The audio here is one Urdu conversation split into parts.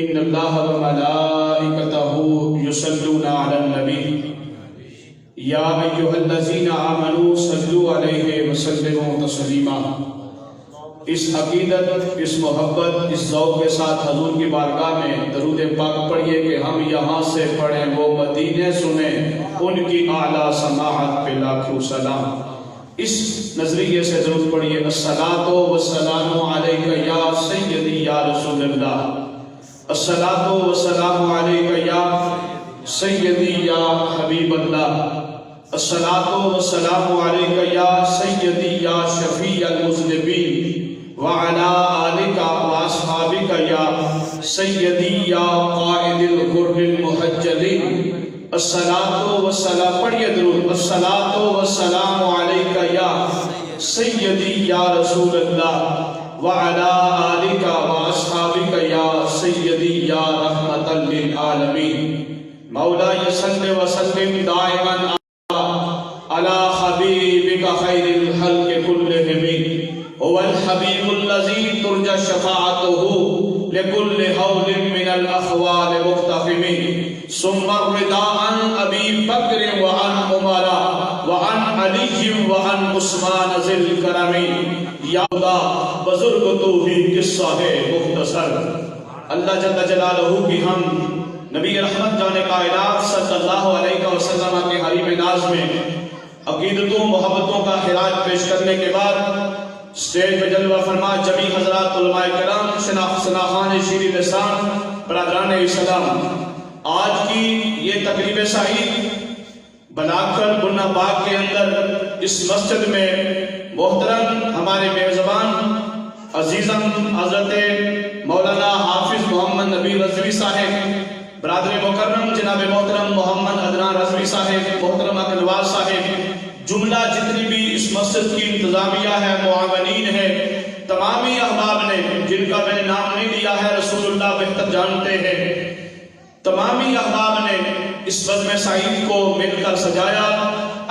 ان اللہ وملائکتہ یصلون علی النبی یا ایھا الذین آمنوا صلوا علیہ وسلموا تسلیما۔ اس عقیدت، اس محبت، اس ذوق کے ساتھ حضور کی بارگاہ میں درود پاک پڑھیے کہ ہم یہاں سے پڑھیں وہ مدینے سنیں، ان کی اعلیٰ سماعت پہ لاکھوں سلام۔ اس نظریے سے ضرور پڑھیے الصلاۃ والسلام علیک یا سیدی یا رسول اللہ، الصلاۃ والسلام علیک یا سیدی یا حبیب اللہ، الصلاۃ والسلام علیک یا سیدی یا شفیع المذنبین وعلی آلک واصحابک یا سیدی یا قائد الغر المحجلین۔ الصلاۃ والسلام پڑھیے درود، الصلاۃ والسلام علیک یا سیدی یا رسول اللہ وعلی آلک واصحابک یا سیدی یا رحمۃ للعالمین۔ مولاي صل وسلم دائما علی حبیبک خیر الخلق كلهم، هو الحبیب الذی ترجى شفاعته لكل هول من الاحوال مقتحم، ثم الرضا عن ابی بکر وعن عمر وعن علی وعن عثمان ذی الکرم۔ یا خدا بزرگ تو ہی قصہ ہے مختصر، اللہ جل جلالہ کی ہم نبی رحمت جان کائنات صلی اللہ علیہ وسلم کے حریم ناز میں عقیدتوں محبتوں کا خراج پیش کرنے کے بعد اسٹیج پہ جلوہ فرما جمی حضرات علماء کرام، شناخان شیریں لسان، برادران اسلام، آج کی یہ تقریب سعید بلاکر بنا باغ کے اندر اس مسجد میں محترم ہمارے میزبان عزیزم حضرت مولانا حافظ محمد نبی رضوی صاحب، برادر مکرم جناب محترم محمد عدنان رضوی صاحب، محترم اقلواس صاحب، جملہ جتنی بھی اس مسجد کی انتظامیہ ہے، معاونین ہے، تمامی احباب نے جن کا میں نے نام نہیں لیا ہے رسول اللہ بہتر جانتے ہیں، تمامی احباب نے اس بزم سعید کو مل کر سجایا۔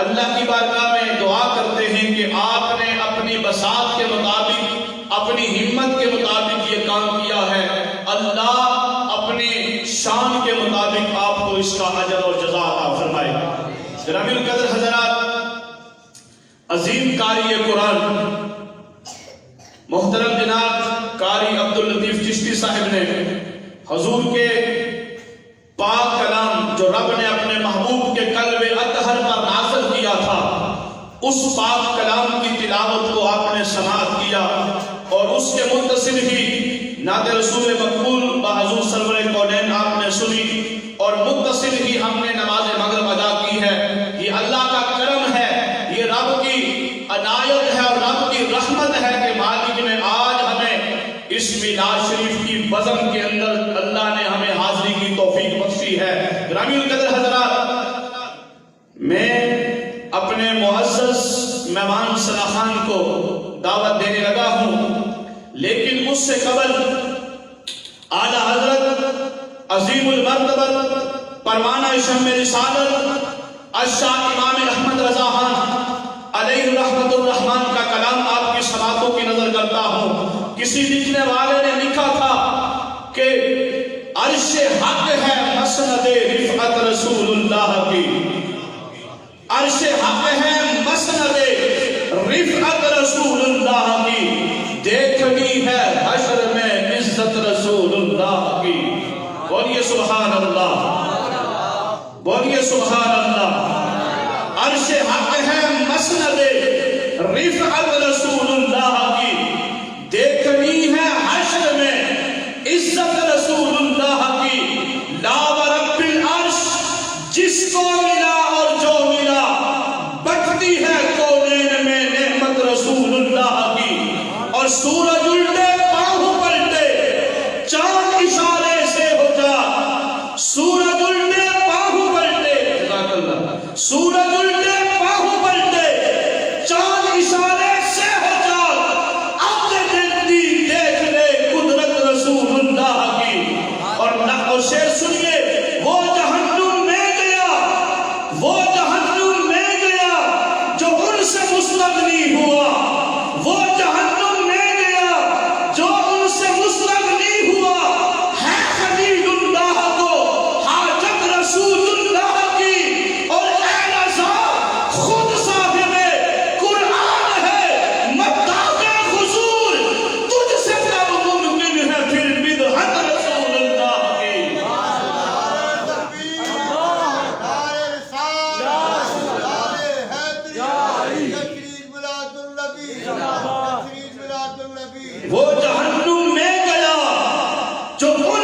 اللہ کی بارگاہ میں دعا کرتے ہیں کہ آپ نے اپنی بساط کے مطابق، اپنی ہمت کے مطابق یہ کام کیا ہے، اللہ اپنی شان کے مطابق آپ کو اس کا اجر اور جزا عطا فرمائے۔ جناب القدر حضرات، عظیم قاری قرآن محترم جناب قاری عبداللطیف چشتی صاحب نے حضور کے پاک کلام جو رب نے اپنے محبوب کے قلب اطہر پر نازل کیا تھا، اس پاک کلام کی تلاوت کو آپ نے سماعت کیا اور اس کے متصل ہی نعت رسول مقبول بحضور سرور کونین آپ نے سنی اور متصل ہی ہم نے نماز مغرب ادا کی ہے۔ یہ اللہ کا کرم ہے، یہ رب کی عنایت ہے اور رب کی رحمت ہے کہ مالک نے آج ہمیں اس میلاد شریف کی بزم کے اندر اللہ نے ہمیں حاضری کی توفیق بخشی ہے۔ گرامی القدر حضرات، میں اپنے معزز مہمان سناخان کو دعوت دینے لگا ہوں، لیکن اس سے قبل اعلیٰ حضرت عظیم المرتبت پروانہ شمع رسالت الشاہ امام احمد رضا خان علیہ رحمت الرحمن کا کلام آپ کی سماعتوں کی نظر کرتا ہوں۔ کسی لکھنے والے نے لکھا تھا کہ عرش حق ہے مسند رفعت رسول اللہ کی، عرش حق ہے مسند رفعت رسول اللہ کی، دیکھنی ہے حشر میں عزت رسول اللہ کی۔ بولیے سبحان اللہ، بولیے سبحان اللہ۔ عرش حق ہے مسند رفعت رسول اللہ کی، دیکھنی ہے حشر میں عزت رسول اللہ کی۔ لا ورب العرش جس کو ملا اور جو ملا، بٹتی ہے کونین میں نعمت رسول اللہ کی۔ اور سورج الٹے پاؤں پلٹے چاند اشارے سے ہو جا، سورج الٹے پاؤں پلٹے، سورج الٹے پاؤں پلٹے چاند اشارے سے ہو جا،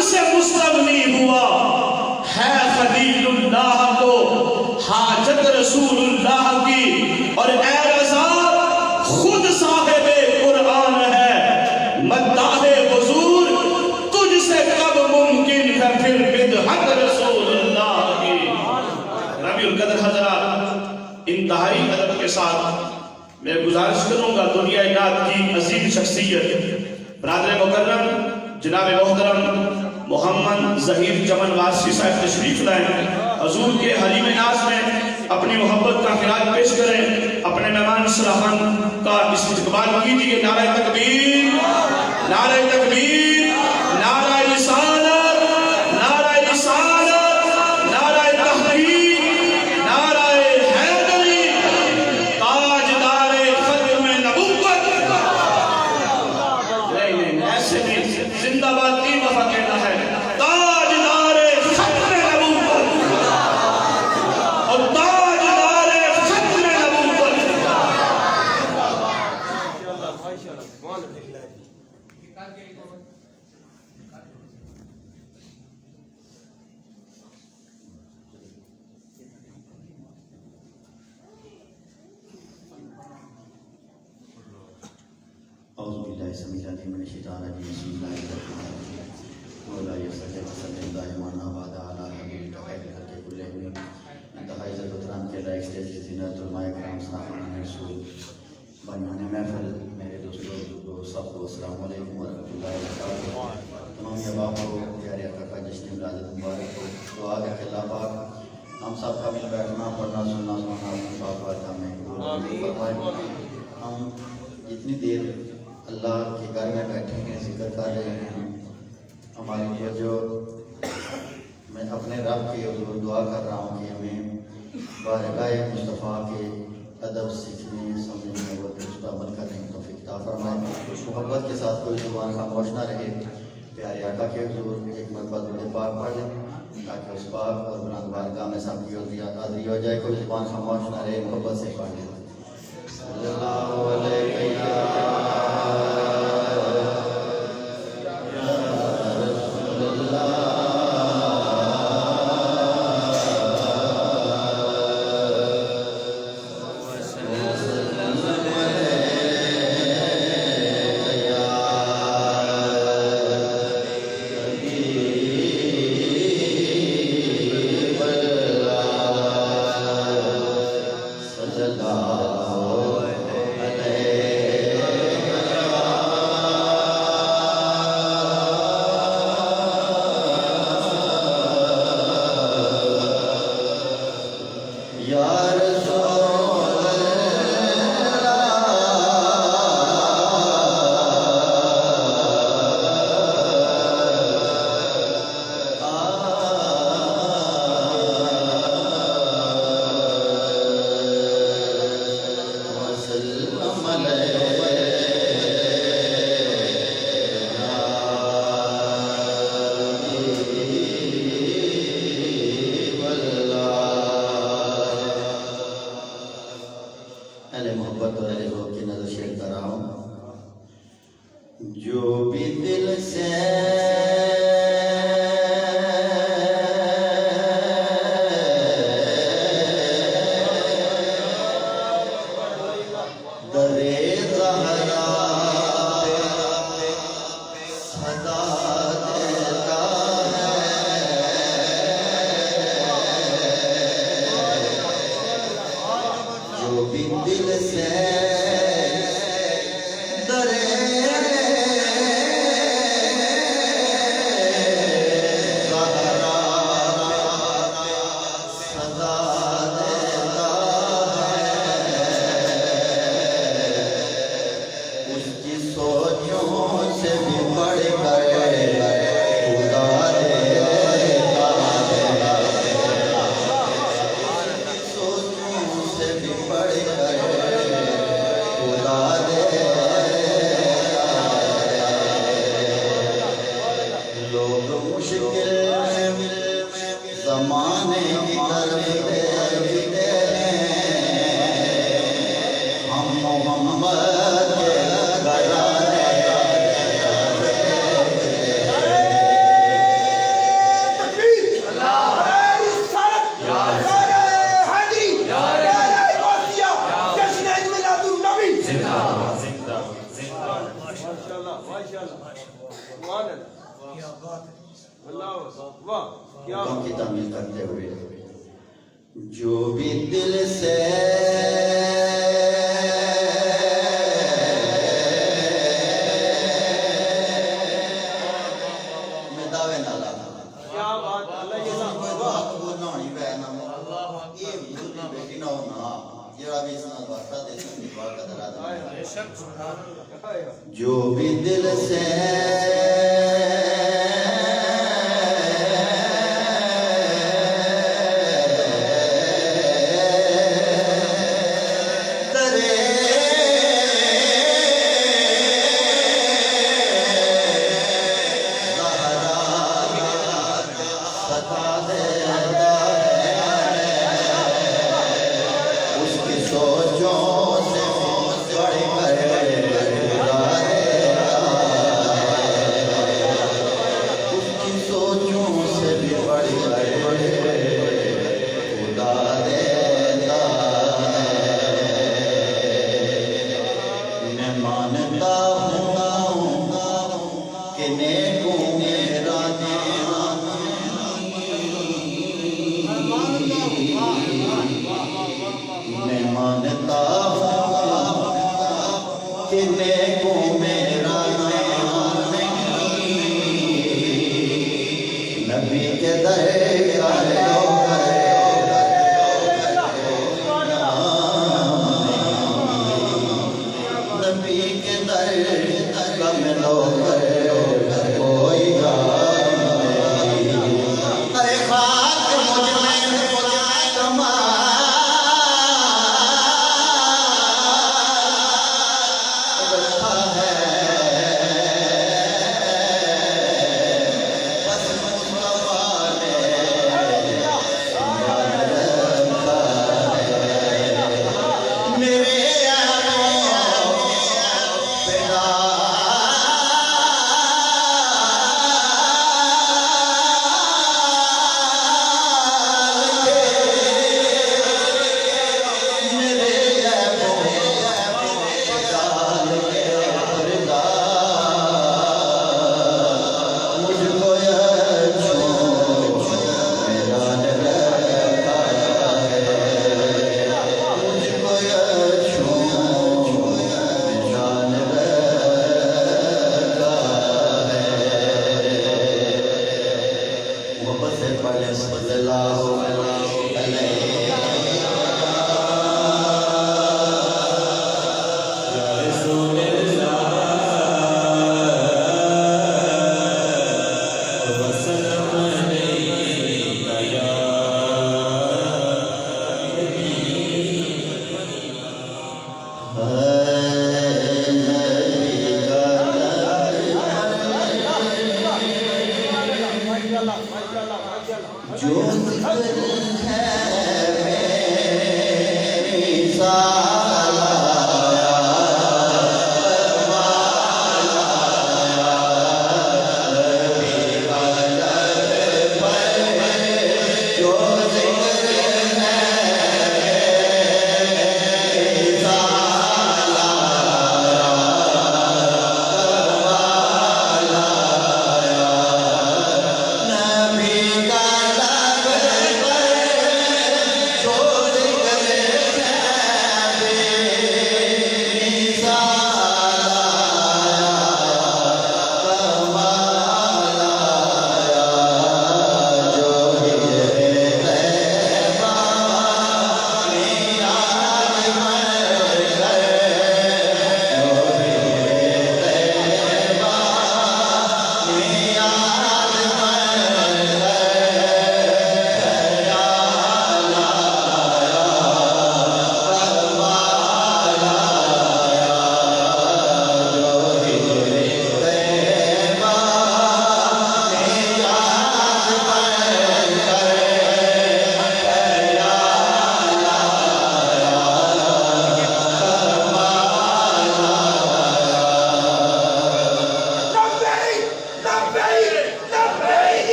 سب سے مستغنی ہوا ہے خلیل اللہ کو حاجت رسول اللہ کی، اور اے رضا خود صاحب قرآن ہے مداح حضور، تجھ سے کب ممکن ہے پھر بدعت رسول اللہ کی۔ ربیع القدر حضرات، انتہائی ادب کے ساتھ میں گزارش کروں گا دنیا نعت کی عظیم شخصیت برادر مکرم جناب محترم محمد ظہیر چمن واسطی صاحب تشریف لائیں، حضور کے حلیم ناز میں اپنی محبت کا خراج پیش کریں، اپنے مہمان سراہان کا استقبال کیجیے۔ نعرہ تکبیر، نعرہ تکبیر، نعرہ رسالت، نعرہ رسالت، نعرہ تحقیق، نعرہ حیدری، تاجدار ختم نبوت۔ نہیں ایسے نہیں، زندہ باد تین دفعہ کہنا ہے، تاجدار ختم نبوت اور تاجدار ختم نبوت۔ اعوذ باللہ السمیع العلیم من الشیطان الرجیم، بسم اللہ الرحمن الرحیم، مولا یصلی وسلم دائما ابدا علی حبیبک خیر الخلق کلہم۔ انتہائی عزت و احترام کے لائق اسٹیج کی زینت، علماء کرام، صحابہ رسول، بانیان محفل، میرے دوستوں سب کو السلام علیکم ورحمۃ اللہ وبرکاتہ۔ تمام احباب کو پیارے آقا کا جشن ولادت مبارک ہو۔ دعا ہے کہ اللہ پاک ہم سب کا مل بیٹھنا، پڑھنا، سننا، سننا اپنی پاک بات ہمیں قبول فرمائے۔ ہم جتنی دیر اللہ کے گھر میں بیٹھے ہیں، ذکر کر رہے ہیں، ہماری توجہ میں اپنے رب کے حضور دعا کر رہا ہوں کہ ہمیں بارگاہ مصطفیٰ کے ادب سیکھنے، سمجھنے اور اس پر عمل کرنے کی توفیق عطا فرمائے۔ محبت کے ساتھ کوئی زبان خاموش نہ رہے، پیارے آقا کے حضور ایک مرتبہ درود پاک پڑھ لیں تاکہ اس پاک اور بلند بارگاہ میں سب کی حاضری ہو جائے۔ کوئی زبان خاموش نہ رہے، محبت سے پڑھ لیں۔ صلی اللہ علیہ جو بھی دل سے درے زہرا صدا دیتا ہے، جو بھی دل سے زمانے کی طرف دیکھتے ہیں، ہم محمد کے گھرانے غم کی تعمیل کرتے ہوئے جو بھی دل سے میں دعوے نہ لاتا کیا بات اللہ یہ کوئی بات بولنا نہیں بہنا یہ بھولی بیٹی نہ ہونا یہ بھی اس نے واسطہ دے سکتی بات قدر آدھا جو بھی دل سے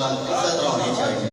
نال عزت رہنی چاہیے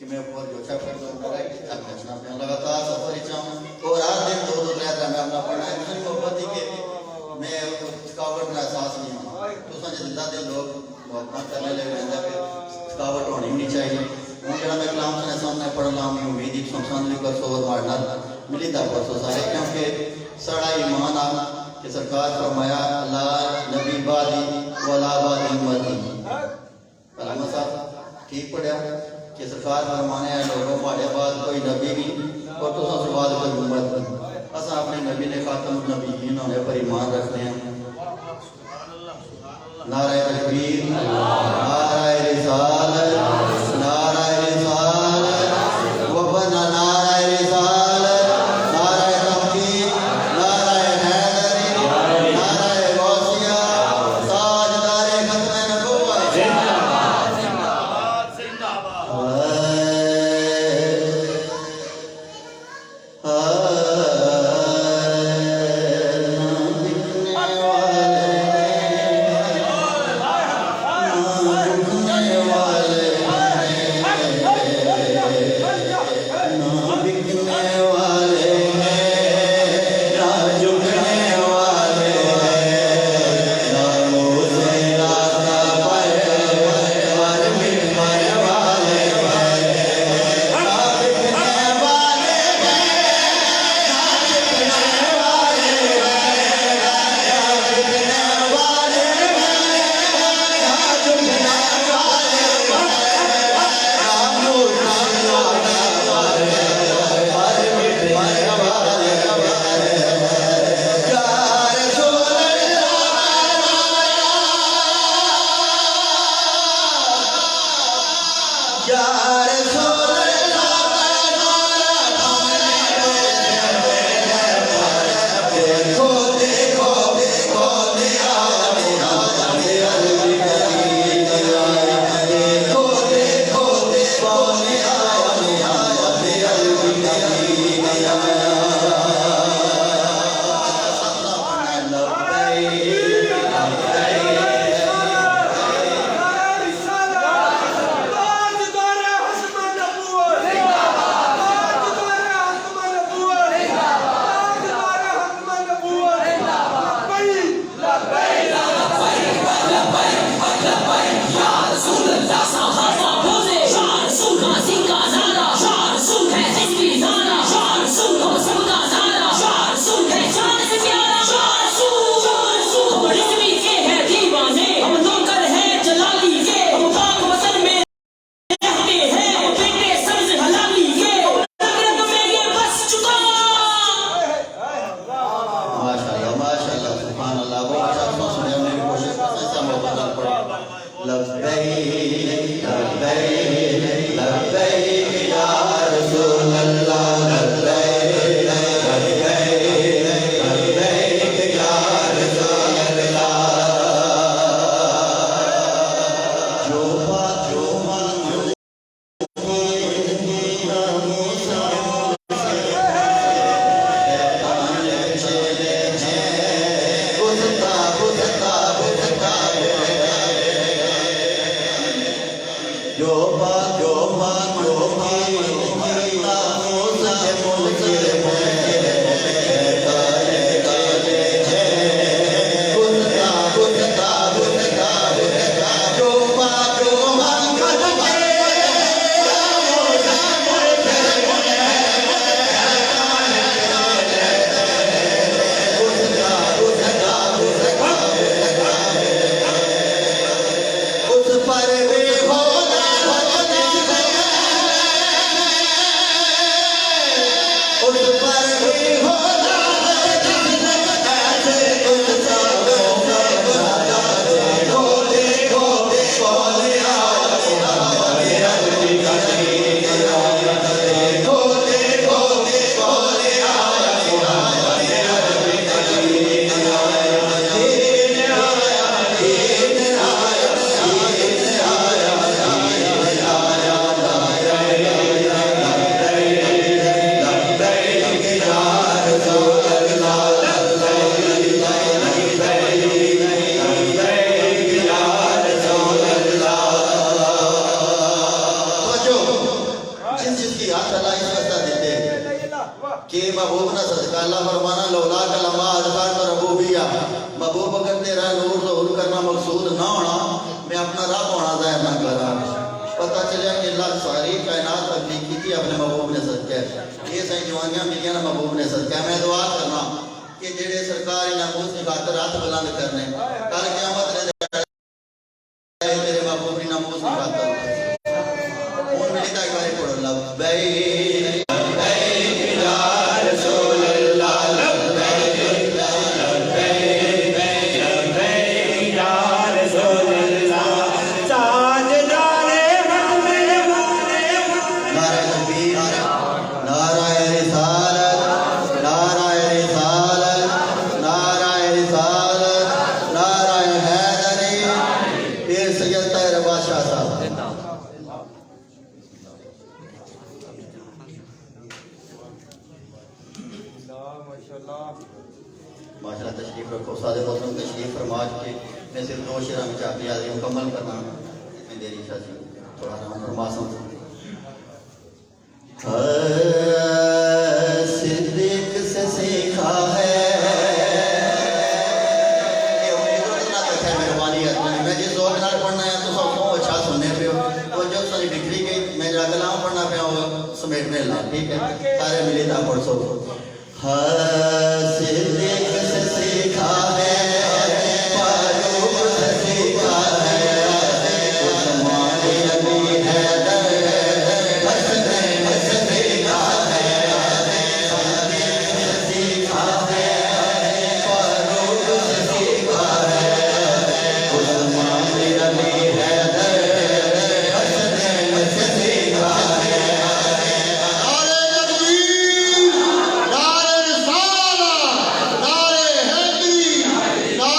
کہ میں اوپر جو چپ کر دوں گا اپنا پہ لگاتار سفر ہی چاہوں اور ہر دن دو دو رہتا میں اپنا پڑھنا ہے اتنی محبت ہی کہ میں تھکاوٹ کا احساس نہیں ہوں تو سن زندہ دے لوگ محبت کرنے لگے رہتا کہ تھکاوٹ ہونی نہیں چاہیے ہوں جہاں میں کلام سنے سامنے پڑھ لا ہوں امید ہی سمسان بھی کر سو اور مارنا ملی دا پرسو سارے کیونکہ سڑا ایمان آنا کہ سرکار فرمایا اللہ نبی بادی ولا بادی امتی علامہ صاحب ٹھیک پڑھیا کہ سرکار فرمانے ہیں لوگوں پاڑے بعد کوئی نبی نہیں اور تو سب سے بعد کوئی امت نہیں اصلا اپنے نبی نے خاتم النبیین ہونے پر ایمان رکھتے ہیں نعرہ تکبیر نعرہ رسالت نعرہ رسالت وبنا نعرہ رسالت نعرہ تحقیق نعرہ حیدری نعرہ غوثیہ تاجدار ختم نبوت والے ہاتھ اللہ اس واسطہ دیتے کہ محبوب نہ صدقہ اللہ فرمانا لولا کلمہ ادخار تو ربوبیہ محبوب اگر تیرا نور ظہور کرنا مقصود نہ ہونا میں اپنا رب ہونا ظاہر نہ کرا پتہ چلیا کہ اللہ ساری کائنات تخلیق کی تھی اپنے محبوب نے صدقہ یہ سائیں جوانیاں ملیاں نا محبوب نے صدقہ میں دعا کرنا کہ جڑے سرکار ناموس کی خاطر ہاتھ بلند کرنے کل قیامت نے تیرے محبوب کی ناموس کی خاطر اور میری تائی باری پڑھ لبیک ماشاءاللہ تشریف رکھو سادہ محترم تشریف فرما کے میں صرف 2 شعراں میں چاہتی آدھی مکمل کرنا میں دیری شاہی تھوڑا نام فرما سکتا صدیق سے سیکھا ہے یہ امیدوں نہ تکھے مہربانی ہے میں جس دور نال پڑھنا ہے تو سب کو اچھا سننے پہ ہو تو جو ساری ڈگری گئی میں جا کلام پڑھنا پہ ہو سمیٹنے لا ٹھیک ہے سارے ملی تھا پڑھ سو صدیق سے سیکھا ہے فاروق سے سیکھا ہے عثمان علی حیدر حسن سے سیکھا ہے صدیق سے سیکھا ہے فاروق سے سیکھا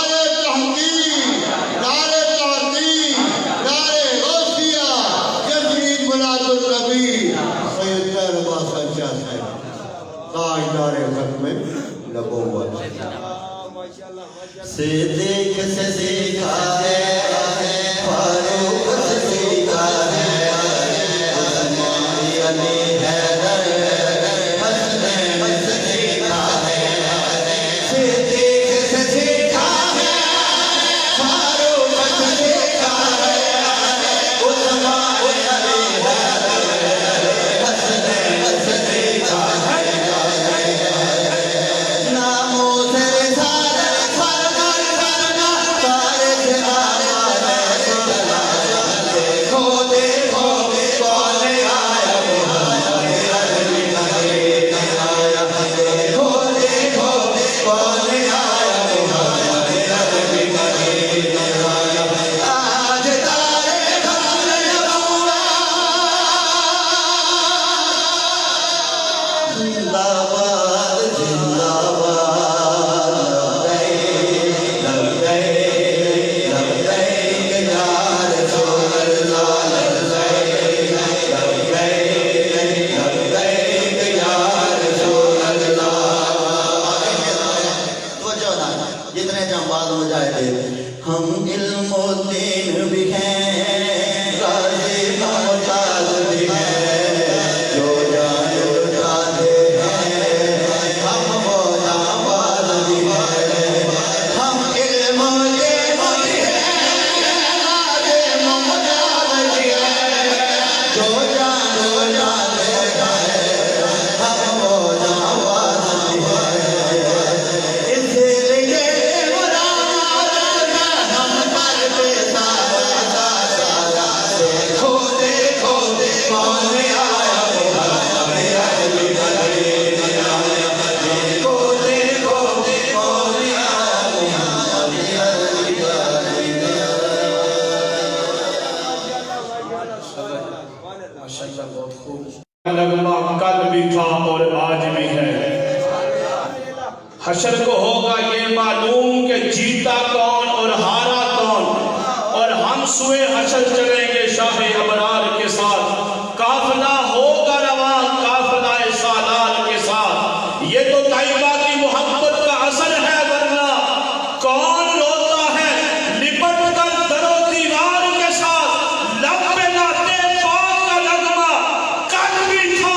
ہے عثمان علی حیدر حسن سے سیکھا ہے صدیق سے سیکھا ہے فاروق سے سیکھا ہے عثمان علی حیدر حسن سے سیکھا ہے صدیق سے سیکھا ہے فاروق سے سیکھا ہے عثمان علی حیدر حسن سے سیکھا ہے ہم علم و دین بھی ہیں غازی ممتاز بھی ہیں جو جانے ہیں ہم وہ نواز بھی ہیں ہم علم و دین بھی ہیں غازی ممتاز بھی ہیں جو جانے ہیں ہم وہ نواز بھی ہیں اس لیے نغمہ کل بھی تھا اور آج بھی ہے حشر کو ہوگا یہ معلوم کہ جیتا کون اور ہارا کون اور ہم سوئے حشر چلیں گے شاہ ابرار کے ساتھ قافلہ ہوگا رواں قافلہ سالار کے ساتھ یہ تو طیبہ کی محبت کا اثر ہے ورنہ کون روتا ہے لپٹ کر در و دیوار کے ساتھ لب پہ لاتے پاک کا نغمہ کل بھی تھا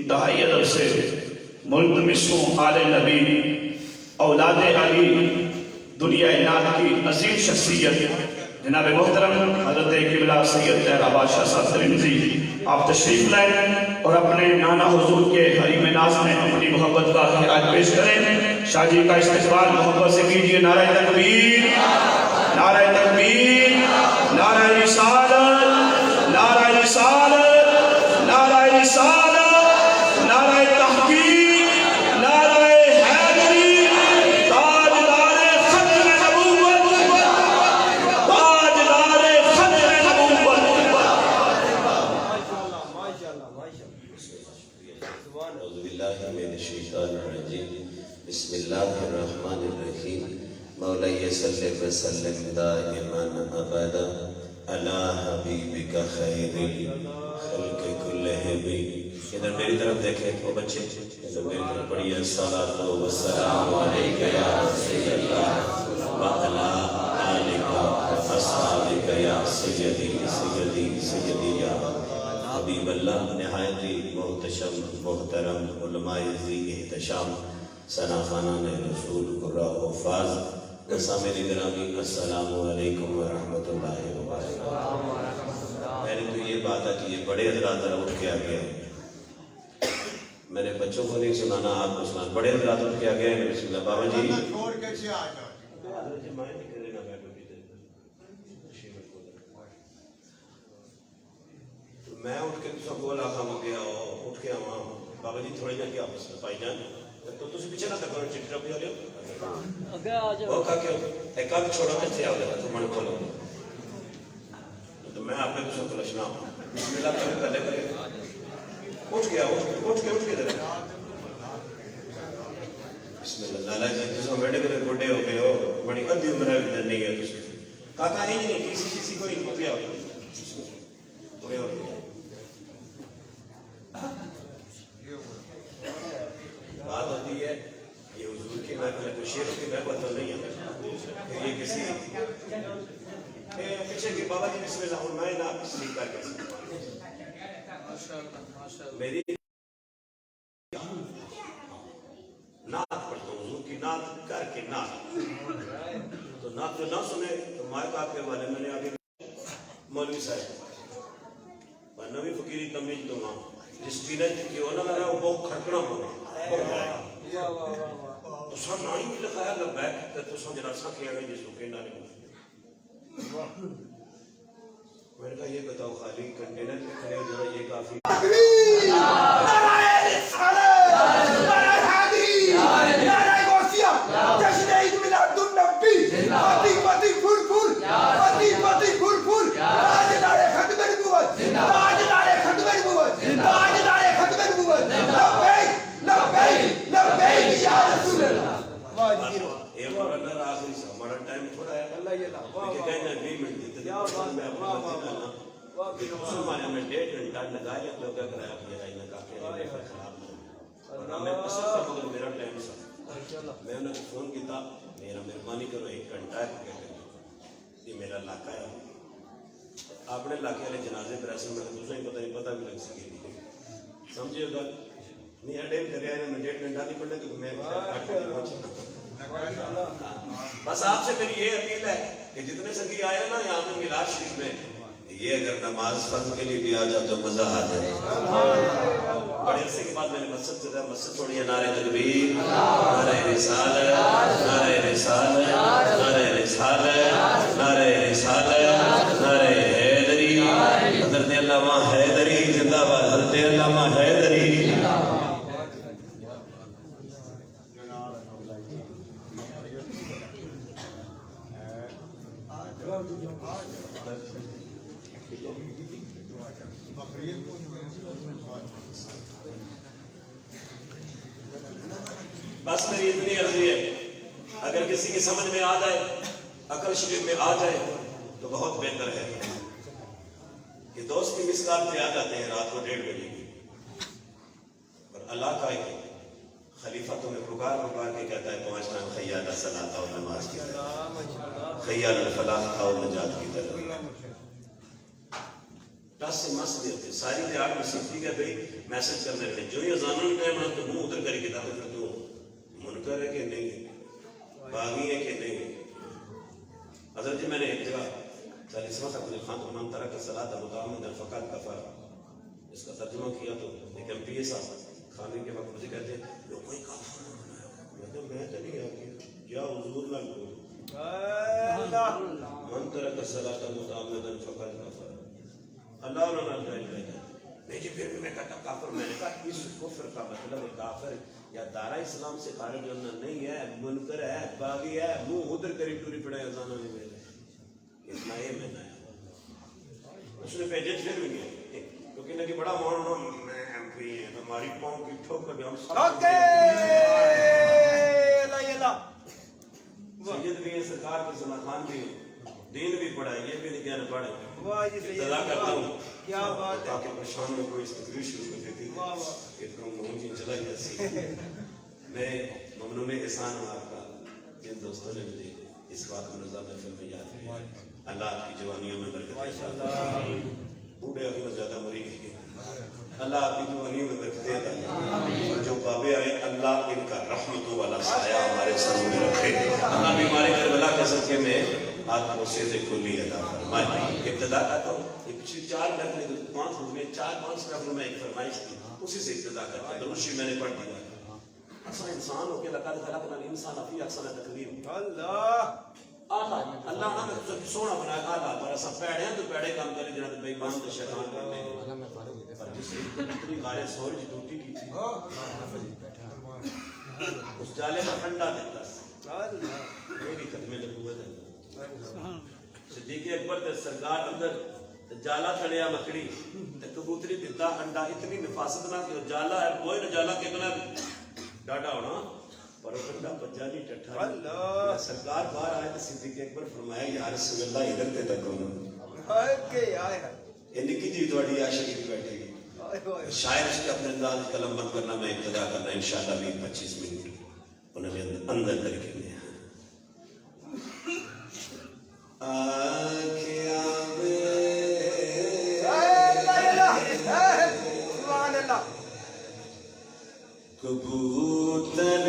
انتہائی ادب سے ملتمس ہوں آل نبی اولاد علی دنیا نات کی عظیم شخصیت جناب محترم حضرت قبلہ سید طاہر بادشاہ صاحب ترمذی آپ تشریف لائیں اور اپنے نانا حضور کے حریم ناز میں اپنی محبت کا خراج پیش کریں۔ شاہ جی کا استقبال محبت سے کیجیے۔ نعرہ تکبیر، نعرہ تکبیر، نعرہ رسالت، نعرہ رسالت، نعرہ رسالت، نعرہ تحقیق، نعرہ حیدری، تاجدار ختم نبوت، تاجدار ختم نبوت۔ اعوذ باللہ من الشیطان الرجیم، بسم اللہ الرحمن الرحیم، مولاي صلی وسلم دائما ابدا علی حبیبک خیر الخلق کلہم۔ ادھر میری طرف دیکھیں وہ بچے، ادھر میری طرف پڑھیے الصلاۃ والسلام علیک یا رسول اللہ وعلی آلک واصحابک یا سیدی سیدی سیدی یا حبیب اللہ۔ نہایت ہی محتشم محترم علماء ذی احتشام ثنا خانان رسول قراء حفاظ اسامعین گرامی، السلام علیکم ورحمۃ اللہ وبرکاتہ۔ میں نے تو یہ بات ہے کہ یہ بڑے حضرات ذرا اٹھ کے آگے ہیں، میں نے بچوں کو نہیں سنانا، آپ کو سنانا۔ بڑے حضرات اٹھ کے آگے ہیں، بسم اللہ بابا جی چھوڑ کے سے آ جاؤ۔ میں اٹھ کے تسا بول آخا ہو گیا ہو، اٹھ کے آواں بابا جی تھوڑی جا کے آپ پائی جان تو تسی پیچھے نہ تکو چٹی رکھ جا لیو وہ کہا کہ ایک آدھ چھوڑا میں سے آ جاتا تو من کھولو تو میں آپ نے تسا کلشنا بسم اللہ کرے پہلے کرے اٹھ گیا اٹھ کے در بسم اللہ لالا جی تسا بیٹے کرے گوڑے ہو گئے ہو بڑی ادھی عمرہ بھی در نہیں گیا تسا کہا ہی نہیں کسی کو نہیں پتیا پورے ہو گئے بات ہوتی ہے یہ حضور کی محفل ہے، کوئی شیخ کی محفل تو نہیں ہے، یہ کسی پیچھے کہ بابا جی بسم اللہ میں نہ سیکھ کر کے میری نعت پڑھتا ہوں، حضور کی نعت کر کے نعت تو نعت جو نہ سنے تو مائک آپ کے والے میں نے آگے مولوی صاحب نوی فقیری تمیز دوں گا جس پیرت کی ہونا لگا وہ بہت کھڑکنا ہونا تو سب نائی بھی لکھایا لبیک تو سب جناب سا کیا گئی جس کو کہنا نہیں میں نے کہا یہ بتاؤ خالی کنٹینر پہ کھڑے ہو جانا یہ کافی تکبیر، نعرہ رسالت، نعرہ حیدری، نعرہ غوثیہ، جشن عید میلاد النبی، فاتح فاتح پھر پھر، فاتح فاتح پھر پھر، تاجدار ختم نبوت، تاجدار ختم نبوت، تاجدار ختم نبوت، لبیک لبیک لبیک یا رسول اللہ۔ یہ مرنر آخری سا ہمارا ٹائم تھوڑا ہے لیکن کہنا 20 منٹ دیتے میں اپنے مدینہ مسلمان ہمیں 1.5 گھنٹہ لگا لیا تو کیا کرایا کہ یہ نہ کافی نہیں خراب نہیں ہمیں پسند تھا مگر میرا ٹائم سا میں انہیں فون کیا میرا مہربانی کرو 1 گھنٹہ ہے یہ میرا علاقہ ہے اپنے علاقے والے جنازے پر ایسے میں دوسرے پتہ نہیں پتہ بھی لگ سکے سمجھے گا نہیں اڈیم کرے ہیں میں 1.5 گھنٹہ نہیں پڑھنے تو میں بس آپ سے میری یہ اپیل ہے کہ جتنے سنگی آئے نا یہاں پہ میلاد شریف میں یہ اگر نماز فرض کے لیے بھی آ جاؤ تو مزہ آ جائے بڑے عرصے کے بعد میں نے مسجد سے مسجد چھوڑی ہے نعرہ تکبیر نعرہ رسالت نعرہ رسالت نعرہ رسالت نعرہ رسالت نعرہ حیدری حضرت علامہ حیدری زندہ باد حضرت علامہ حیدری بس میری اتنی عرضی ہے اگر کسی کی سمجھ میں آ جائے عقل شریف میں آ جائے تو بہت بہتر ہے کہ دوست کی مسکال پہ آ جاتے ہیں رات کو 1:30 بجے کی اور اللہ کا ایک خلیفہ تمہیں پکار کے کہتا ہے 5 ٹائم خیال صلاۃ اور نماز کی طرف خیال الفلاح اور نجات کی طرف ٹس سے مس دے ہوتے ساری دیہات میں سیکھتی گئے بھائی میسج کرنے لگے جو یہ اذانوں نے ٹائم تو منہ ادھر کر کے داخل کر دو منکر ہے کہ نہیں باغی ہے کہ نہیں. حضرت جی میں نے ایک جگہ 40واں تقریر خان کو من ترک الصلاۃ متعمدا فقد کفر اس کا ترجمہ کیا تو ایک ایم پی اے صاحب کھانے کے وقت مجھے کہتے ہیں لوگ کوئی کافر نہ بنایا. میں تو نہیں آ گیا کیا حضور نہ بول من ترک الصلاۃ متعمدا فقد کفر اللہ نہیں جی پھر بھی میں کہتا کافر. میں نے کہا اس کفر کا مطلب کافر یا دارا اسلام سے خارج ہونا نہیں ہے منکر ہے باغی ہے منہ ادھر کری ٹوری پڑے ازانہ نہیں ملے اتنا یہ میں نے اس نے بھیجے پھر بھی نہیں کیونکہ نہ کہ بڑا مان ہونا میں ایم پی ہیں ہماری قوم کی ٹھوکر بھی ہم سید بھی ہیں سرکار کی سنا خان بھی ہیں دین بھی پڑھا یہ بھی نہیں کہنا پڑھے ابتدا کرتا ہوں کیا بات ہے تاکہ پریشان میں کوئی اس تقریر شروع کر دیتی اتنا مہنگی چلا گیا سی. میں ممنون احسان ہوں آپ کا جن دوستوں نے مجھے اس بات کو نظام محفل میں یاد کیا. اللہ آپ کی جوانیوں میں برکت دے بوڑھے ابھی میں زیادہ مری گئی اللہ آپ کی جوانیوں میں برکت دے اور جو بابے آئے اللہ ان کا رحمتوں والا سایہ ہمارے سر میں رکھے. اللہ بیماری کربلا کے صدقے میں آپ کو سیدھے کھلی عطا فرمائے. ابتدا کرتا ہوں پچھلی 4 منٹ میں 5 منٹ میں 4-5 منٹ میں ایک فرمائش تھی اسی سے ابتدا کرتا ہوں. درود شریف میں نے پڑھ دیا اصل انسان ہو کے لقد خلقنا الانسان فی احسن تقویم. اللہ اللہ نے سونا بنایا اعلیٰ پر ایسا پیڑے ہیں تو پیڑے کام کرے جنہاں بے ایمان تو شیطان کرنے پر جس سے اتنی غارے سورج ڈوٹی کی تھی اس جالے میں ٹھنڈا دیتا میری ختم نبوت ہے. صدیق اکبر تے سرکار اندر جالا تھڑیا مکڑی تے کبوتری دیتا انڈا اتنی نفاست نہ کہ جالا ہے کوئی نہ جالا کتنا ڈاڈا ہونا پر انڈا بچہ نہیں ٹٹھا. سرکار باہر آئے تو صدیق اکبر فرمایا یا رسول اللہ ادھر تے تک ہونا یہ نکی جی تھوڑی عاشقی بھی بیٹھے گی شاعر اس کے اپنے انداز قلم بند کرنا میں ابتدا کرنا انشاءاللہ 20-25 منٹ انہوں نے اندر کر کے لیا. کبوتر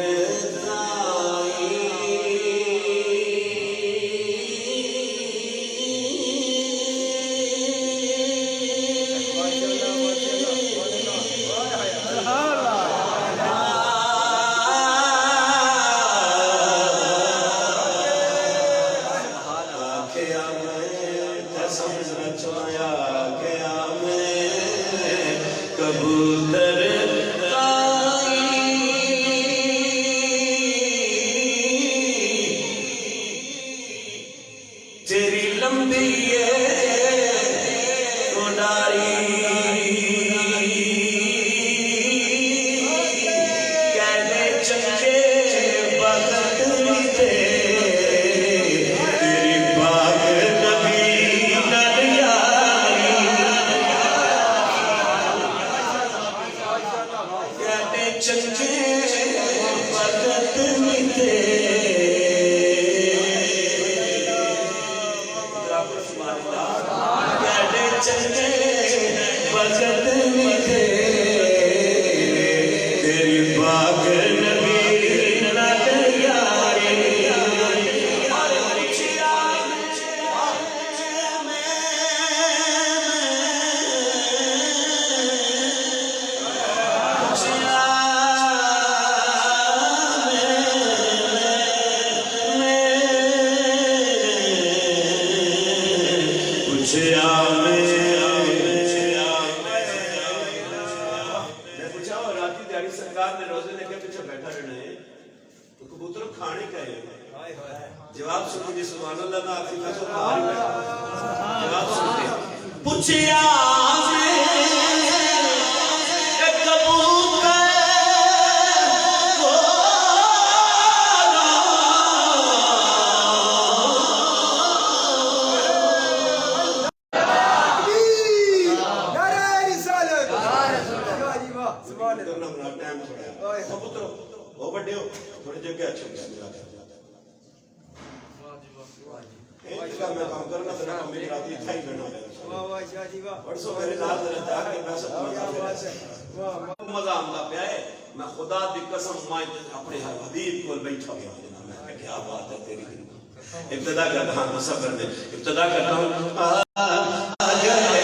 میں کام کرنا تھا میری رات تھا ہی بنا پرسوں میرے نال جا کے میں سب مزہ آتا پیا ہے. میں خدا دی قسم میں اپنے حبیب کو بیٹھا گیا میں کیا بات ہے تیری. ابتدا کرتا ہوں صبر میں ابتدا کرتا ہوں جا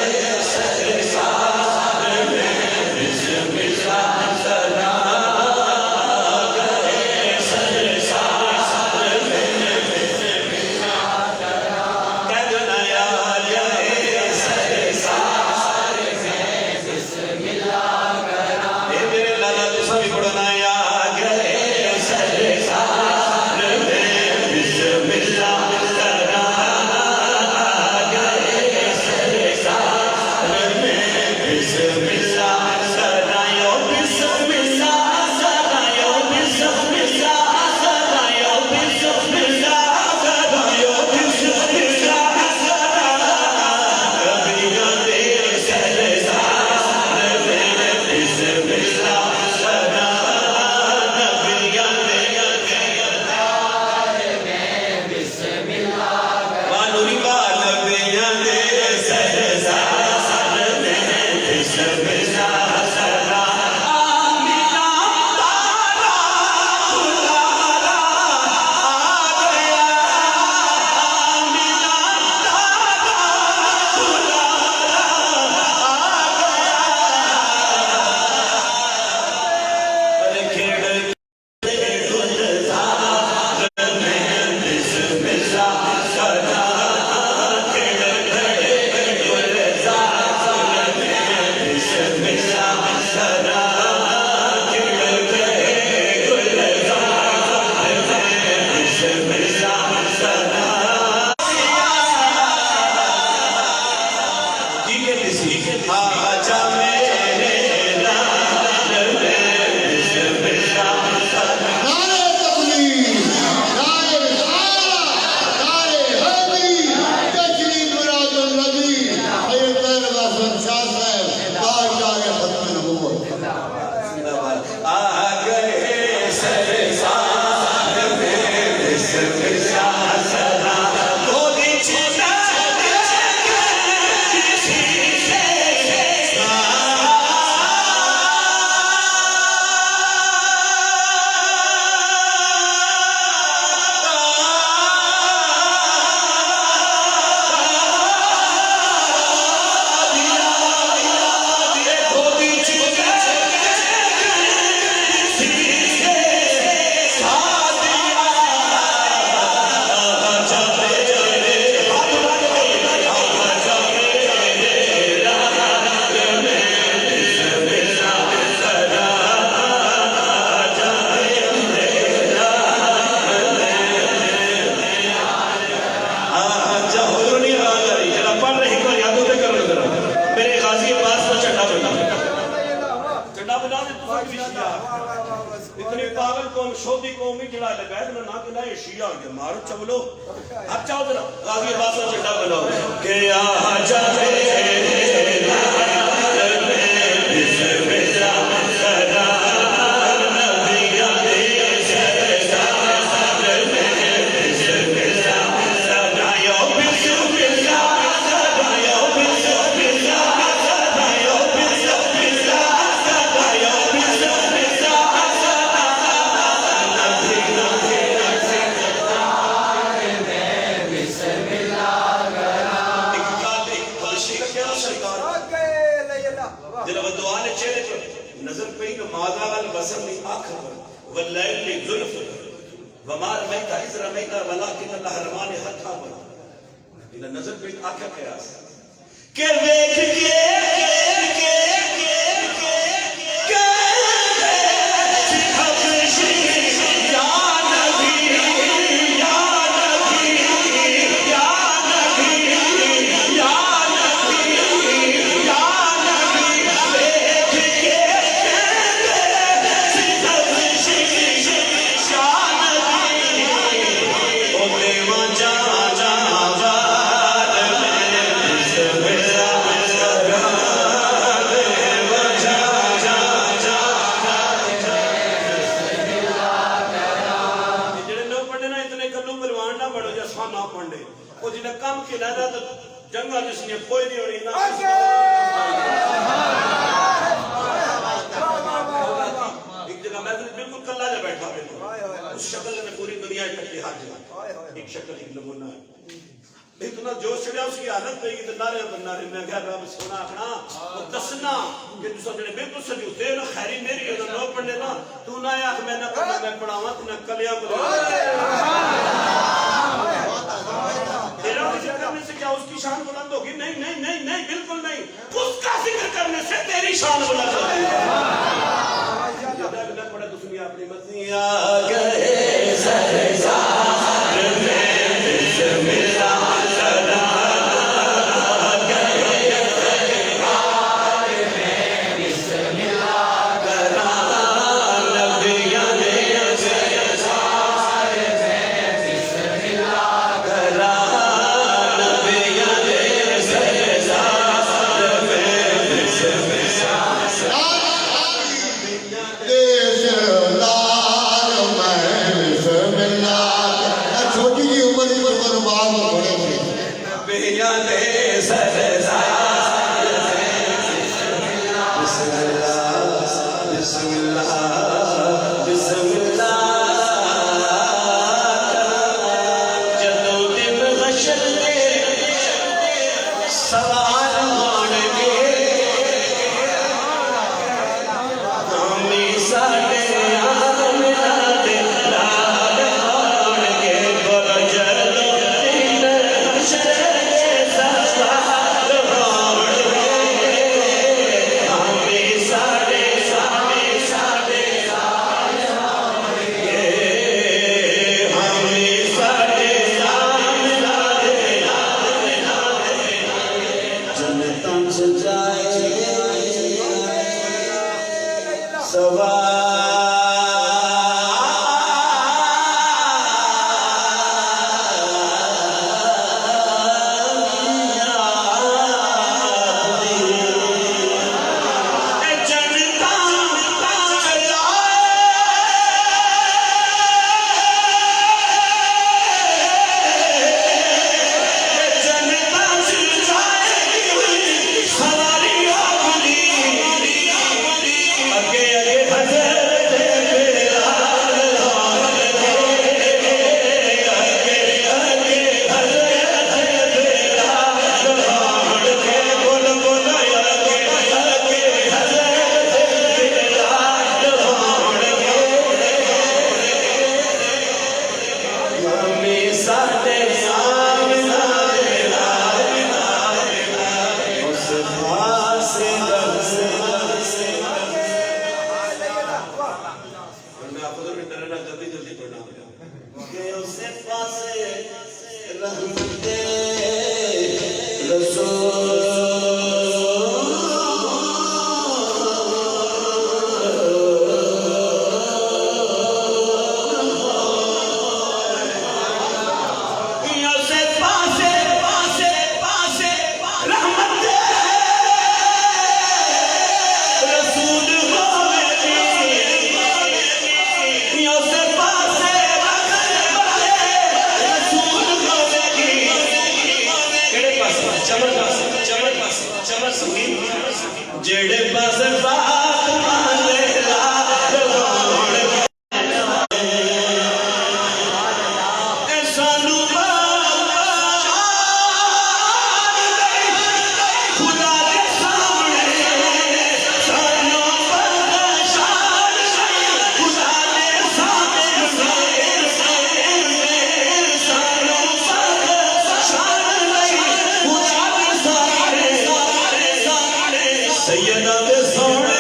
وہ جنہیں کام کی لینا تو جنگا جس نے کوئی نہیں ہونی نا ایک جگہ میں بالکل کلا جا بیٹھا ہوئے اس شکل نے پوری دنیا اکٹھی ہر جگہ ایک شکل ایک نمونہ ہے اتنا جوش چڑھیا اس کی حالت پہ تو نعرے بنارے میں کہا رب سونا آکھنا وہ دسنا کہ تو سب جنے بالکل سجو تیل خیری میری ہے نو پڑھ لینا تو نہ آکھ میں نہ پڑھنا میں پڑھاواں تو نہ کلیا کو تیرا ذکر کرنے سے کیا اس کی شان بلند ہوگی نہیں نہیں نہیں نہیں بالکل نہیں اس کا ذکر کرنے سے تیری شان بلند ہوگی نہ پڑھے تو سنی اپنی مرضی آ گئے سرزار میں بسم اللہ جڑے بس بات مانے سانو خدا کے سامنے سانو شان خدا کے سامنے سانو شان خدا کے سامنے سیدہ دے سونے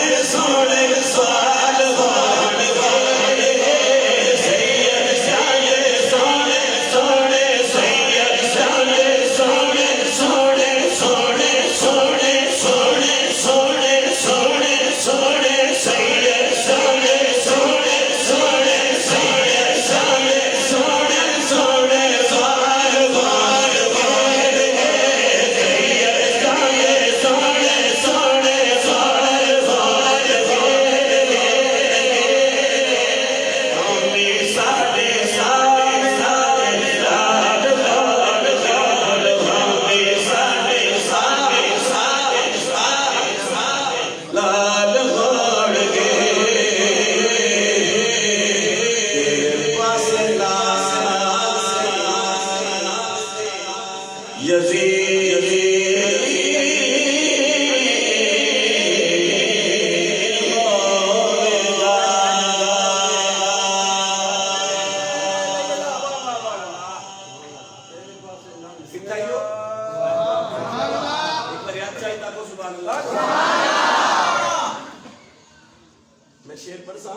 میں شیر پڑھ سا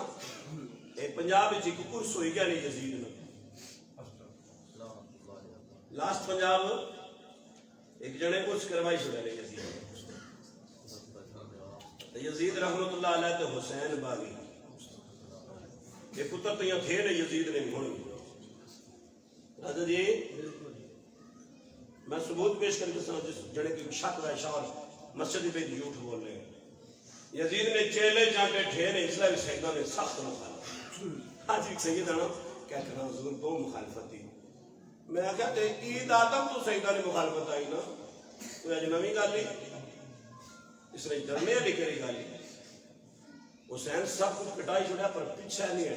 پنجاب ایک کورس ہوئی گیا نہیں یزید نے لاسٹ پنجاب ایک جنے کورس کروائی چھوڑا نہیں یزید رحمت اللہ علیہ تے حسین باغی یہ پتر تو یہاں تھے نہیں یزید نے نہیں ہونے حضرت جی میں ثبوت پیش کر کے سنا جس جڑے کی شک و اشار مسجد پہ جھوٹ بول رہے ہیں یزید نے چیلے چانٹے ٹھہرے اسلام سیدہ نے سخت مخالفت آج ایک سید آنا کیا کرنا حضور بہت مخالفت تھی میں کہتے عید آدم تو سیدہ نے مخالفت آئی نا کوئی اجنبی گالی اس نے جرمے لکھے رہی گالی حسین سب کچھ کٹائی چھوڑا پر پیچھے نہیں ہے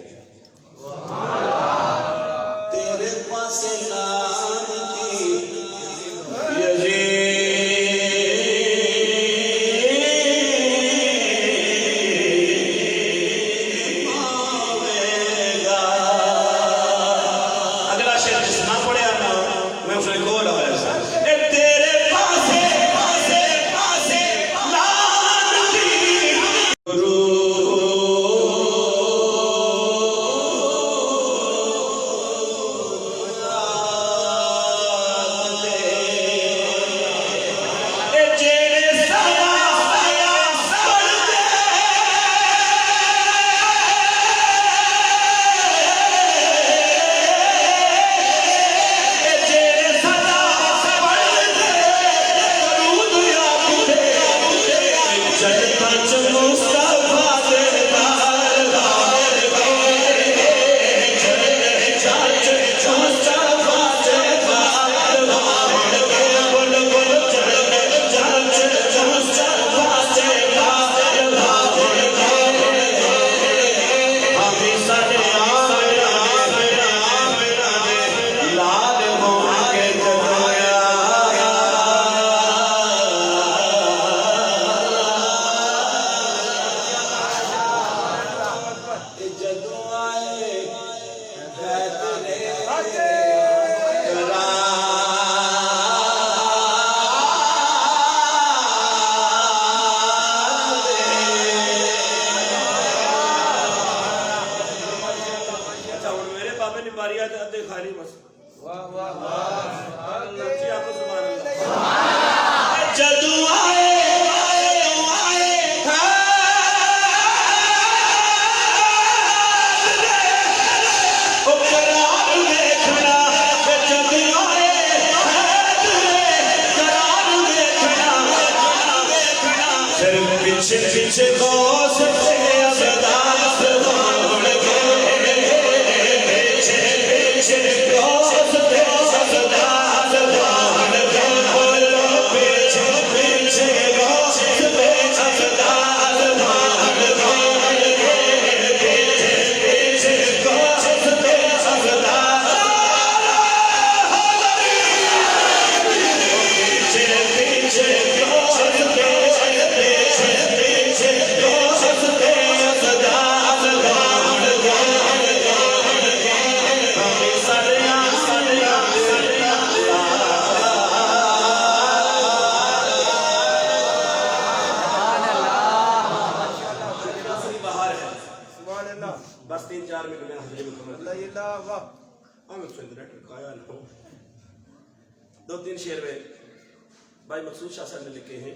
تیرے پاس نام کی یزید بس 3-4 منٹ میں حضرت محمد اللہ واہ ہم سے ڈائریکٹر کایا نہ 2-3 شعر میں بھائی مقصود شاہ صاحب نے لکھے ہیں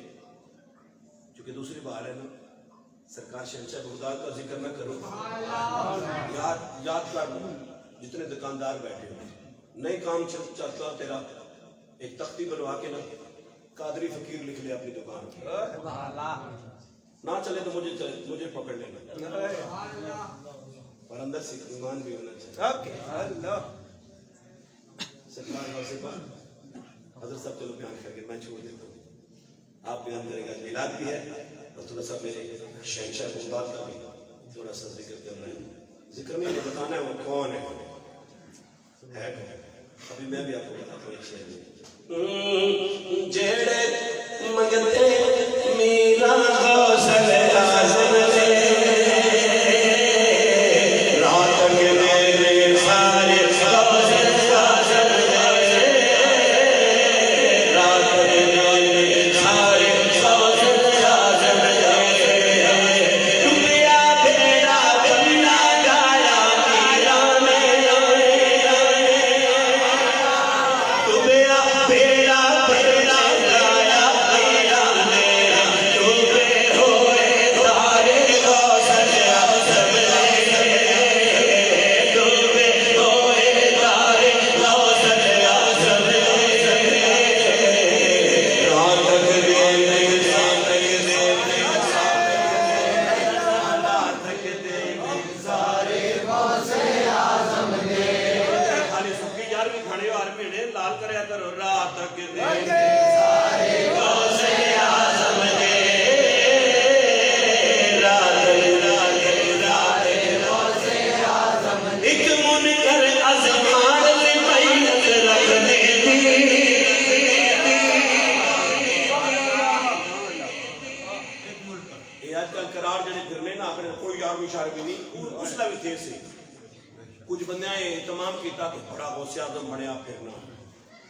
چونکہ دوسری بار ہے نا سرکار شہنشاہ بغداد کا ذکر نہ کرو یاد کر جتنے دکاندار بیٹھے ہیں نئے کام چلتا تیرا ایک تختی بنوا کے نا قادری فقیر لکھ لے اپنی دکان کی نہ چلے تو مجھے پکڑ لینا اور اندر سے ایمان بھی ہونا چاہیے سرکار واضح حضرت صاحب چلو بیان کر کے میں چھوڑ دیتا ہوں آپ بیان کریں گا میلاد بھی ہے اور تھوڑا سا میرے شہنشاہ بغداد کا بھی تھوڑا سا ذکر کر رہے ہیں ذکر میں بتانا ہے وہ کون ہے ابھی میں بھی آپ کو بتاتا ہوں ایک شعر میں کچھ بندے اہتمام کیتا کہ بڑا غوث اعظم بنیا پھرنا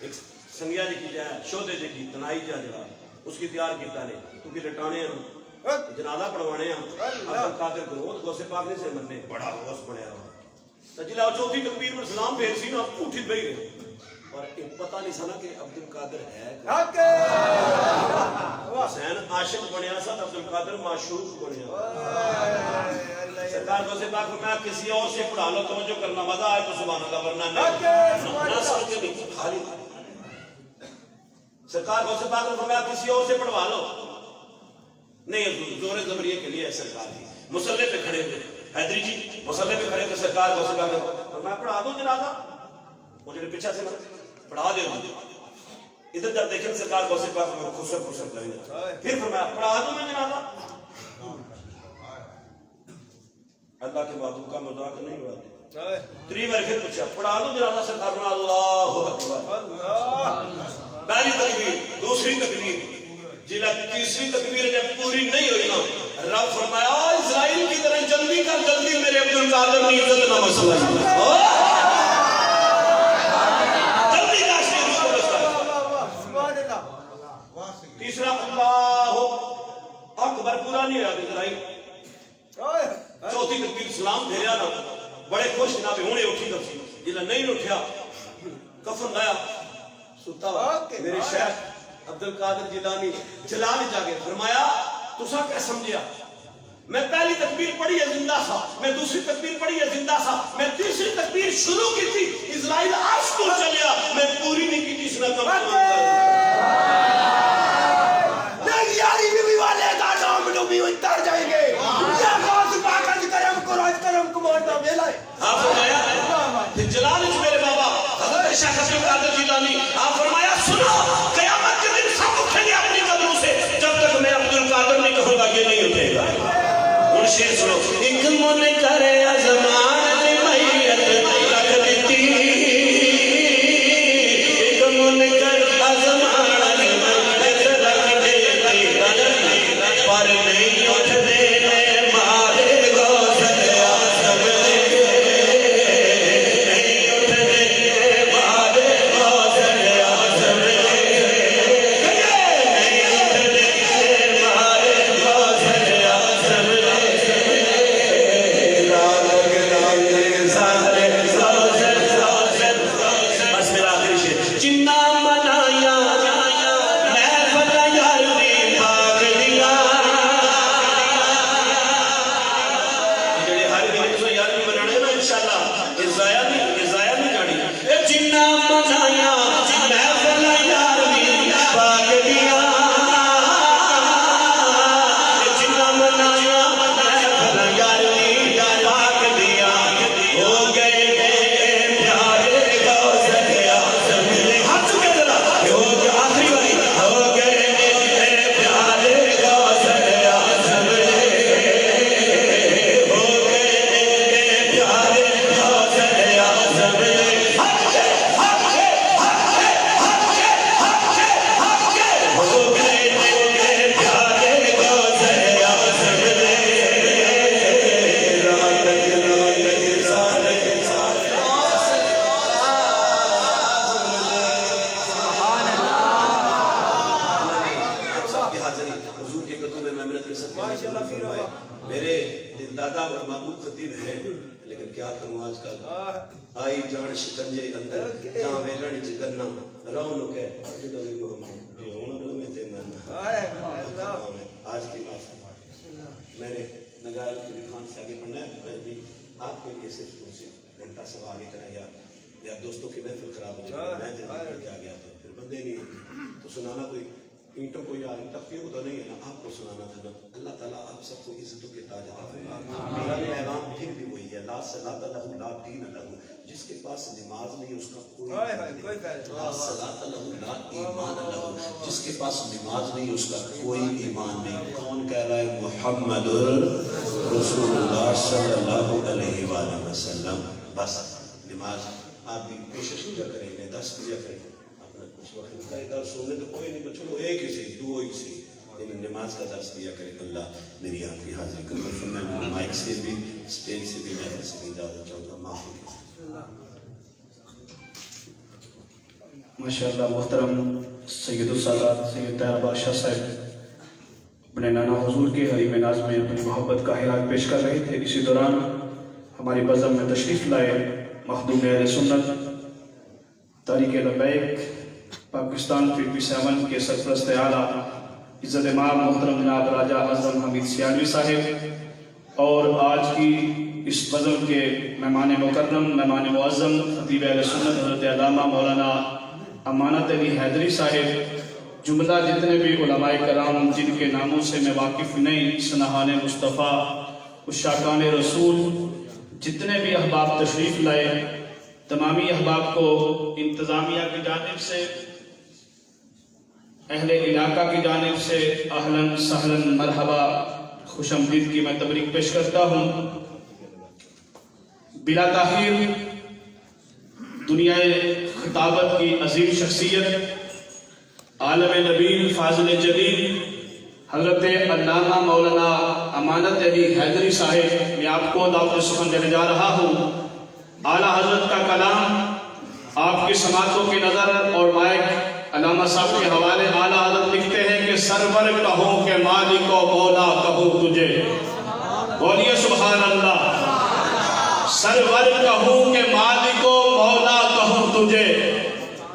ایک سنگیا جی کی جائے شودے جی کی تنائی جا اس کی تیار کیتا نے کیونکہ لٹانے ہیں جنازہ پڑھوانے ہیں عبد القادر گروت غوث پاک نے سے مننے بڑا غوث بنیا تو جلا چوتھی تکبیر پر سلام پھیر سی نا اٹھی پئی گئے اور ایک پتہ نہیں سنا کہ عبد القادر ہے حسین عاشق بنیا سا عبد القادر معشوق بنیا سرکار کو سے پاک میں کسی اور سے پڑھا لو توجہ کرنا مزہ آئے تو سبحان اللہ ورنہ نہیں نہ سمجھ کے نہیں خالی سرکار کو سے پاک میں کسی اور سے پڑھوا لو نہیں حضور زور زبریہ کے لیے سرکار کی مصلی پہ کھڑے ہوئے حیدری جی مصلی پہ کھڑے تو سرکار کو سے پاک میں پڑھا دوں جنازہ مجھے پیچھے سے پڑھا دے ادھر جب دیکھیں سرکار کو سے پاک میں خسر خسر کریں پھر فرمایا پڑھا دوں میں جنازہ اللہ کے باتوں کا مذاق نہیں ہوا تری بار پھر پوچھا پڑھا دو جنازہ سرکار میں اللہ اکبر پہلی تکبیر دوسری تکبیر جلا تیسری تکبیر جب پوری نہیں ہوئی نا رب فرمایا اسرائیل کی طرح جلدی کر جلدی میرے عبد القادر نے عزت نہ مسئلہ جلدی کاشی تیسرا اللہ اکبر پورا نہیں رہا اسرائیل چوتھی تکبیر سلام بھیجا نا بڑے خوش جناب ہونے اٹھی کفی جلا نہیں اٹھیا کفن گیا ستا میرے شیخ عبد القادر جیلانی جلال جاگے فرمایا تسا کیا سمجھیا میں پہلی تکبیر پڑھی ہے زندہ تھا میں دوسری تکبیر پڑھی ہے زندہ تھا میں تیسری تکبیر شروع کی تھی اسرائیل عرش کو چلیا میں پوری نہیں کی تھی اس نے کم نہیں یاری بھی والے کا نام ڈوبی ہوئی تر جائیں گے آپ فرمایا جلال میرے بابا حضرت شیخ عبد القادر جیلانی آپ فرمایا سنو قیامت کے دن سب اٹھیں گے اپنی قبروں سے جب تک میں عبد القادر نہیں کہوں گا یہ نہیں اٹھے گا ان شیر سنو ایک من کرے ازمان دی میت رکھ دیتی ایک من کر ازمان دی میت رکھ دیتی پر نہیں اٹھ دینے مارے میرے دادا اور محبوب خطیب ہیں لیکن کیا کروں آج کل آئی جان شکنجے اندر جہاں ویلڑی چکرنا رونو کہ جدوی محمد جہاں میں تے مرنا آج کی بات میں نے نگار کی خان سے آگے پڑھنا ہے بھی آپ کے لیے صرف کچھ گھنٹہ سوا آگے کرا یا دوستوں کی محفل خراب ہو جائے میں جلدی کر کے آ گیا تھا پھر بندے نہیں تو سنانا کوئی اینٹوں کو یا تفکیر تو نہیں ہے نا آپ کو سنانا تھا نا اللہ تعالیٰ آپ سب کو عزتوں کے تاج عطا فرمائے میرا پیغام پھر بھی وہی ہے لا صلاۃ لہ لا دین لہ جس کے پاس نماز نہیں اس کا کوئی کوئی ایمان لہو، جس کے پاس نماز نہیں اس کا کوئی ایمان نہیں. کون کہہ رہا ہے؟ محمد رسول اللہ صلی اللہ علیہ وآلہ وسلم. بس نماز آپ بھی پیشش کیا کریں گے، 10 بجے کریں اپنا کچھ وقت کا ادھر سونے تو کوئی نہیں، چلو ایک ہی سی، دو ہی سی، لیکن نماز کا درس دیا کرے. اللہ میری آپ کی حاضری قبول. میں مائک سے بھی اسٹیج سے بھی میں سے بھی اجازت چاہوں گا. معافی. ماشاءاللہ محترم سید السادات سید طاہر بادشاہ صاحب اپنے نانا حضور کے حریم ناز میں اپنی محبت کا خراج پیش کر رہے تھے. اسی دوران ہماری بزم میں تشریف لائے مخدوم اہل سنت تاریخ لبیک پاکستان PP7 کے سرپرست اعلیٰ عزت امام محترم جناب راجہ اعظم حمید سیالوی صاحب، اور آج کی اس بزم کے مہمان مکرم مہمان معظم خطیب اہل سنت حضرت علامہ مولانا امانت علی حیدری صاحب، جملہ جتنے بھی علماء کرام جن کے ناموں سے میں واقف نہیں، سنہان مصطفیٰ عشاقان رسول، جتنے بھی احباب تشریف لائے، تمامی احباب کو انتظامیہ کی جانب سے، اہل علاقہ کی جانب سے اہلاً سہلاً مرحبا خوش آمدید کی میں تبریک پیش کرتا ہوں. بلا تاخیر دنیا خطابت کی عظیم شخصیت عالم نبیل فاضل جلیل حضرت علامہ مولانا امانت علی حیدری صاحب، میں آپ کو دعوت سخن دینے جا رہا ہوں. اعلیٰ حضرت کا کلام آپ کی سماعتوں کی نظر اور مائک علامہ صاحب کے حوالے. اعلیٰ حضرت لکھتے ہیں کہ سرور کہو کہ مالک و مولا کہو تجھے. بولیے سبحان اللہ. سرور کہو کہ مالک و مولا کہو تجھے،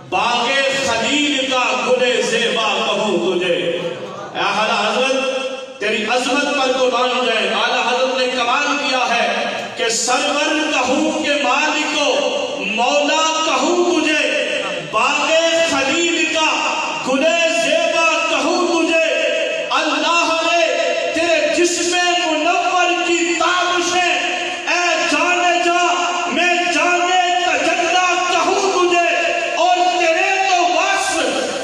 باغ خلیل کا گل زیبا کہو تجھے. اے اعلیٰ حضرت تیری عظمت پر قربان جائے. اعلیٰ حضرت نے کمال کیا ہے کہ سرور کہوں کہ مالک و مولا کہوں تجھے، باغ خلیل کا گل زیبا کہوں تجھے. اللہ نے تیرے جسم منور کی تابشیں اے جانے جا میں جانے تجلا کہوں تجھے، اور تیرے تو وصف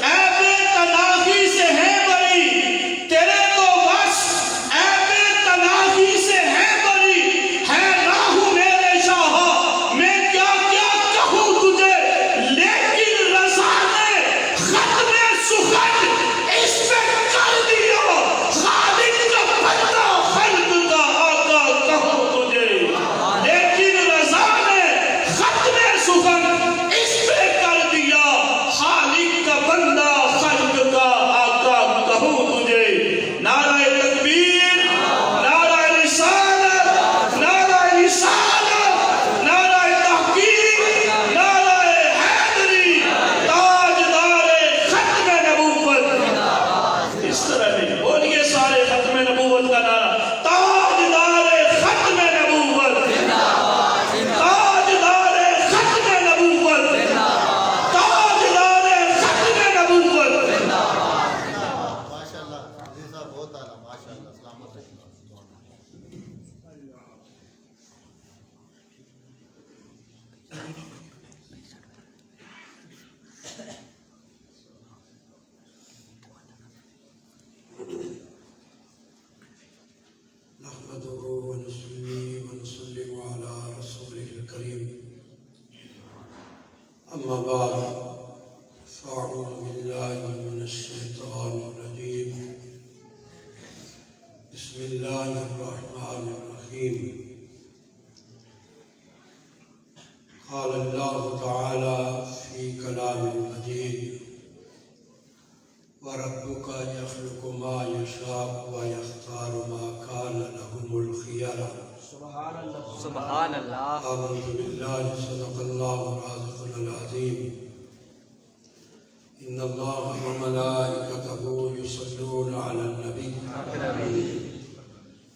عیب تناہی سے ہے بری، تیرے تو وصف عیب تناہی سے ہے بری. ہے راہ میرے شاہ میں کیا کیا کہوں تجھے، لیکن رضا نے ختم سخن اس پہ کر دیا، خالق کا بندہ خلق کا آقا کہوں تجھے. لیکن رضا نے ختم سخن اس پہ کر دیا، خالق کا بندہ خلق کا آقا کہوں تجھے. نعرہ تکبیر، نعرہ رسالت، نعرہ رسالت، نعرہ تحقیق، نعرہ حیدری، تاجدار ختم نبوت. اس طرح نہیں بولیے سارے ختم نبوت کا نعرہ. تاجدار ختم نبوت، تاجدار ختم نبوت، تاجدار ختم نبوت. ماشاءاللہ عزیز صاحب بہت اعلیٰ. ماشاءاللہ سلامت رہیے. نحمده ونصلي ونسلم على رسوله الكريم. أما بعد فأعوذ بالله من الشيطان الرجيم. بسم الله الرحمن الرحيم. قال الله تعالى في كلام المجيد: وربك يخلق ما يشاء ويختار ما كان لهم الخيار. سبحان اللہ. آمنت بالله صدق الله رازقنا العظيم. إن الله وملائكته يصلون على النبي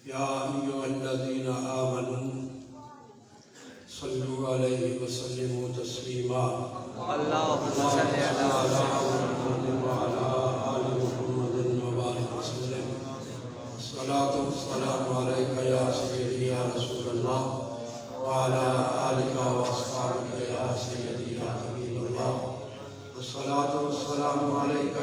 يا أيها الذين آمنوا صلوا عليه وسلموا تسليما. اللهم صل على محمد وعلى آل محمد وبارك وسلم. الصلاة والسلام عليك يا سيدي يا رسول الله وعلى آلك وأصحابك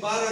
12